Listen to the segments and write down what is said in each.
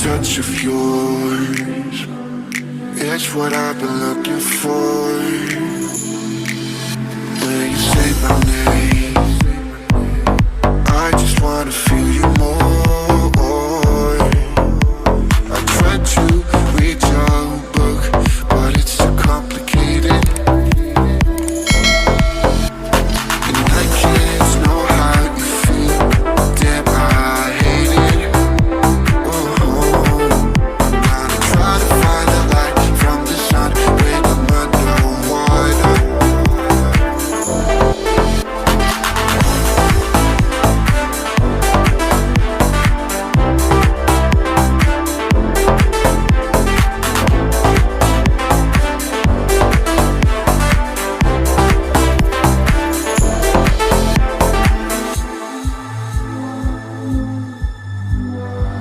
touch of yours, it's what I've been looking for. When you say my name, I just wanna feel you more. I tried to read your book, but it's too complicated, and I can't know how you feel. Damn, I hate it. I'm gonna try to find the light from the sun when I'm underwater.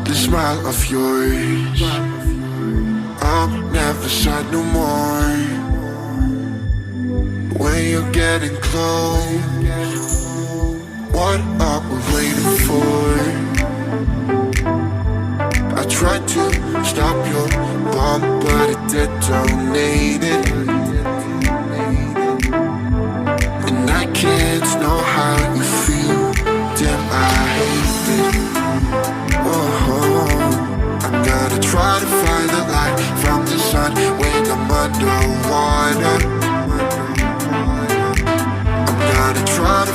The smile of yours, I'm never sad no more. When you're getting close, what are we waiting for? I tried to stop your bomb, but it detonated, and I can't know how you feel. Damn, I hate it. I'm gonna try to find the light from the sun when I'm underwater. I'm gonna try to